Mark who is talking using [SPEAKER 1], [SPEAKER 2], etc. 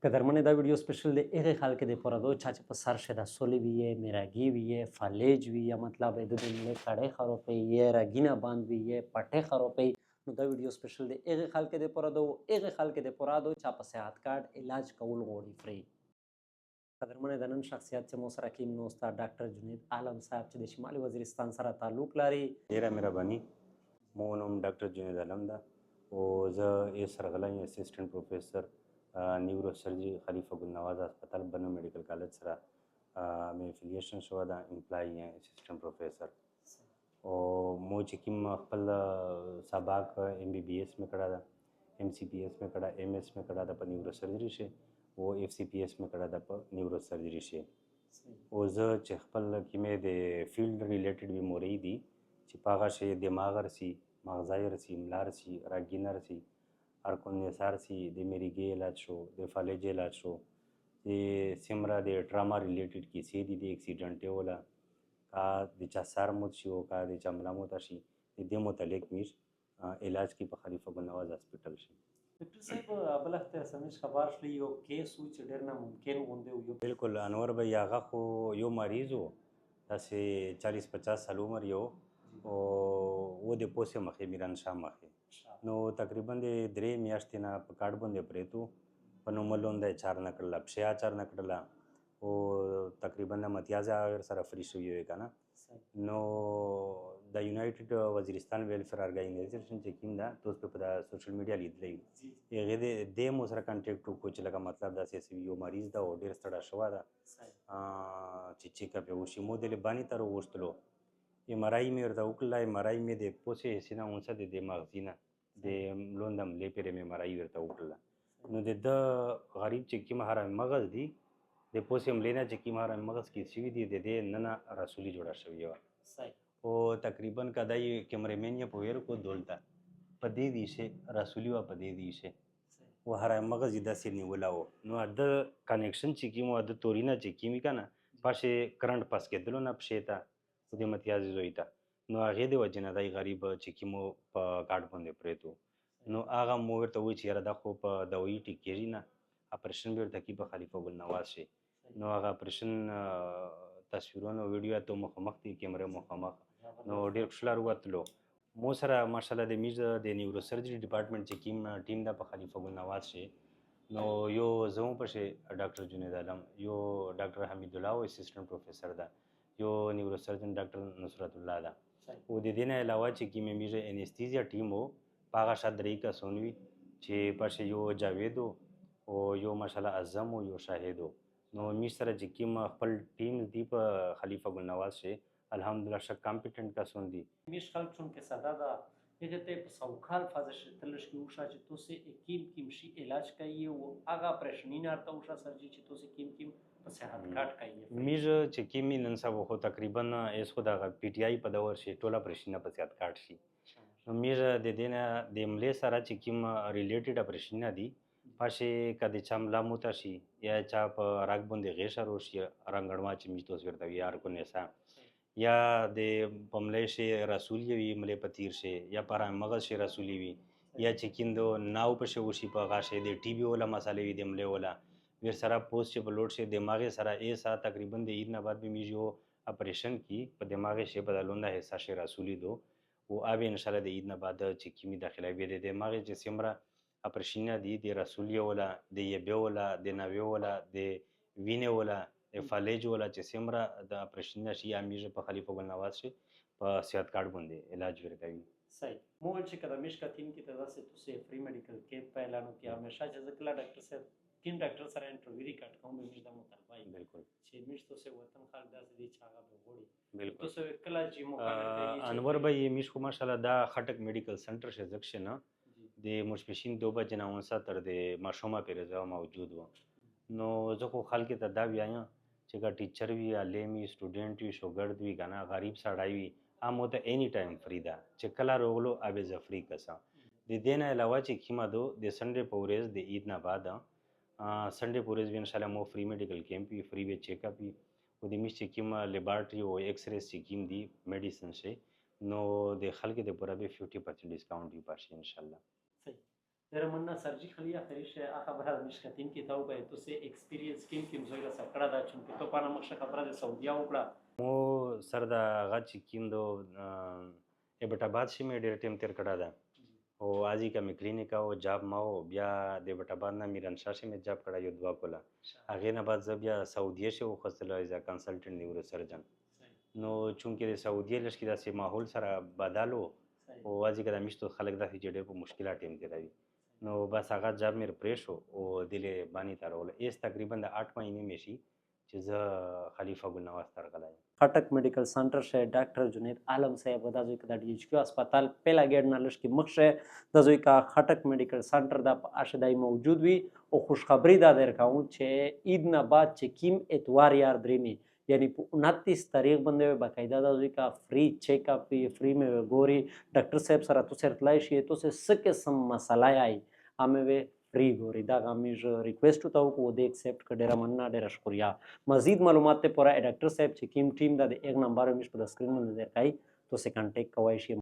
[SPEAKER 1] قدرمنې دا ویډیو سپیشل د هغې خلکو دپاره ده چا چې په سر شې د سولې وي یې میراګي وي یې فالج وي یا مطلب د دې ملې کړۍ خرابوي یې رګینه بند وي یې پټۍ خرابوي نو دا ویډیو سپیشل د هغې خلکو دپاره ده هغې خلکو دپاره ده چا په صحت کارت علاج کول غواړي فري. قدرمنې د نن شخصیت چې مو سره کیم نو استاد ډاکټر جنید عالم صاحب چې د شمالي وزیرستان سره تعلق لري.
[SPEAKER 2] ډیره مهرباني. مو نوم ډاکټر جنید عالم ده او زه یې سرغلی اسسټنټ پروفیسر نیورو سرجری خلیفه ګل نواز هسپتال بنو میډیکل کالج سره مې افیلیشن شوی ده امپلای اسسټنټ پروفیسر او مو چې کوم خپل سبق ام بی بی ایس مې کړی ده ام سی پی ایس مې کړی ایم ایس مې کړی ده په نیورو سرجری شي او اف سی پی ایس مې کړی ده په نیورو سرجری شي او زه چې خپل کومې د فیلډ ریلیټډ بیمارۍ دي چې په هغه شی دماغ رسي مغزای رسي ملا رسي رګینه رسي ارکونیسار رسي د میریګي علاج شو د فالج علاج شو د سمره د ټراما ریلیټډ کیسې دي د اکسیډنټ ولا کا د چا سر موت شي او کا د چا ملا موت شي د دې متعلق میر علاج کې په خلیفه ګل نواز هسپتال شي.
[SPEAKER 1] ډاکټر صاحب بل وخت سمج خبر شلی یو کیس و چې ډېر ناممکن غوندې و.
[SPEAKER 2] بالکل انور بھائی هغه خو یو مریض و داسې 40-50 سال عمر یو او و د پوسې مخې میران شاه مخې نو تقریبا د 3 میاشتې نه په کاټ باندې پرېتو په نوملون د چار نه کړله پښې چار نه کړله او تقریبا د متیازه سره فری شوی وي که نه نو د یونایټډ وزیرستان ویلفیر ارګنایزیشن چې کوم ده ته اوس په سوشل میډیا لیدلی وي هغې دې مو سره کنټیکټ وکړو چې لکه مطلب داسې یو مریض ده او ډېر ستړی شوی ده چې چیکاپ یې وشي مو د لباني ته راوغوښتلو ایم آر آی مې ورته وکړله ایم آر آی مې د پوسې حصې نه اونڅه د مغزي نه د ملون د ملې پرې مې ایم آر آی ورته وکړله نو د ده غریب چې کوم هر مغز دي د پوسې ملې نه چې کوم هر مغز کې شوي دي د دې ننه رسولي جوړه شوې وه او تقریبا کدای کیمرمین یې په ویر کو دولته په دې دیشه رسولي وه په دې دیشه و هر مغز یې داسې نیولی و نو د کنیکشن چې کوم و د تورینه چې کومي که نه پاشې کرنټ پاس کېدلو نه پښې ته د متیازې زوی ته نو هغې د وجې نه دی غریب چې کومو په کاټ باندې پرېت و نو هغه مو ورته ووایي چې یاره دا خو په دوایي ټیک کېږي نه اپریشن به ورته کي په خلیفه ګل نواز شي نو هغه اپریشن تصویرونه ویډیو ته مخامخ دي کیمرې مخامخ نو ډېر خوشحاله ووتلو مو سره ماشاءالله د میز د نیورو سرجري ډپارټمنټ چې کوم ټیم ده په خلیفه ګل نواز شي نو یو زموږ پسې ډاکټر جنید عالم یو ډاکټر حمید الله او اسسټنټ پروفیسر ده یو نیورو سرجن ډاکټر نصرت الله ده او د دې نه علاوه چې کومې میز انستیزیا ټیم و په هغه شاته 3 کسان وي چې پسې یو جاوید او یو ماشاءالله اعظم او یو شاهد نو میز سره چې کوم خپل ټیم دی په خلیفه ګل نواز شي الحمدلله ښه کامپیټنټ کسان دي
[SPEAKER 1] میش خلک چون که ساده ده هغه ته په سوکال فازش تلش کې وشا چې توسه کیم شي علاج کوي او هغه پرېشنین ارته وشا سرجی چې توسه کیم په صحت کارت کوي
[SPEAKER 2] میز چې کیم نن سبا خو تقریبا اس خو د پی ټی آی په دور شي ټوله پرېشنه په صحت کارت شي نو میز د دې نه د ملې سره چې کیم ریلیټډ اپریشنونه دي پاشې کده چا ملا موته شي یا چا په راګ باندې غیشه روشي رنګړما چې میز توس ورته وي یار کو نسا یا د پملې شي رسول وي ملې پتیر شي یا پر مغز شي رسولي وي یا چې کیندو ناو په شو شي په غاښه د ټي بي ولا مسالې وي د ملې ولا ور سره پوسټ چې بلوډ شي دماغي سره ایسا تقریبا د عید نه بعد به میجو اپریشن کی په دماغي شي بدلونه حصہ شي رسولي دو او اب ان شاء الله د عید نه بعد چې کیمی داخله وي د دماغي چې سمره اپریشن دي د رسولي ولا د یبه ولا د ناوی ولا د وینه ولا فالج ولا چې سمره د اپریشن شي امیجه په خلیفه ګل نواز شي په صحت کارت باندې علاج ورکوي.
[SPEAKER 1] صحیح مول چې کله مشکا ټیم کې تاسو ته فری میډیکل کیمپ په اعلان کې همیشه چې ځکه ډاکټر صاحب ټیم ډاکټر سره انټرویو ریکارډ کوم به مشته مطالبه
[SPEAKER 2] بالکل
[SPEAKER 1] چې مشته سه وطن خلک داسې دي چې هغه به وړي
[SPEAKER 2] بالکل
[SPEAKER 1] تاسو کله چې مقابله
[SPEAKER 2] انور بھائی مش خو ماشاءالله دا خټک میډیکل سنټر شه ځکه نه د مشپشین 2 بجې نه ونسه تر د ماشومه پیرزه موجود و نو زه خو خلک ته دا ویایم چې کا ټیچر وی علم وی سټوډنټ وی شوګرد وی کنه غریب سړی وی هم ته اني ټایم فری ده چې کله روغلو ابه زفری کسا د دې نه علاوه چې کیما دو د سنډه پورز د عید نه بعد سنډه پورز وی ان شاء الله مو فری میډیکل کیمپ وی فری وی چیک اپ وی او د میش چې کیما لیبارټری او ایکس ری سکیم دی میډیسن شي نو د خلک د پوره به 50% ډیسکاونټ وی پاشي ان شاء الله.
[SPEAKER 1] صحیح در من سرجیکل یا خریش خبره مشکتیم که تو به تو سه اکسپریانس کیم زویلا سکړه دا چون که تو پانه مخشه خبره د سعودیا وکړه
[SPEAKER 2] مو سر د هغه چې کیم دو ایبټاباد شي مې ډېر ټیم تیر کړی ده او ازي کا مې کلینیک او جاب ما او بیا د ایبټاباد نه میرنشاه شي مې جاب کړی یو 2 کوله هغې نه بعد زه بیا سعودیه شي وخوستل ایز ا کنسلټنټ نیورو سرجن نو چونکې د سعودیه لږ کې داسې ماحول سره بدل و او ازي کا د میشتو خلک داسې چې ډېر په مشکلات ټیم تیروي نو بس هغه جاب مې پرې شو او دلې بانی ته راوړل ایس تقریبا د 8 مهینې مې شي چې زه خلیفه ګل نواز ته راغلی یم
[SPEAKER 1] خټک میډیکل سنټر شه ډاکټر جنید عالم صاحب دا زوی کا د ډي ایچ کیو هسپتال پهلا ګیټ نه لږ کې مخشه د زوی کا خټک میډیکل سنټر دا په اشدای موجود وي او خوشخبری دا درکاو چې عید نه بعد چې کیم اتوار یار درېمي یعنی په 29 تاریخ باندې باقاعده د زوی کا فری چیک اپ فری مې ګوري ډاکټر صاحب سره تو سره تلای شي تو سه څه قسم مسله ای همه فری ګوري دا همیشه ریکوست ته کو د ایکسپټ کډه مننه ډیر شکریا مزید معلومات ته پورا ډاکټر صاحب چې کیم ټیم د 1 نمبر مش په سکرین باندې درکای تو سه کانټیکټ کوي شي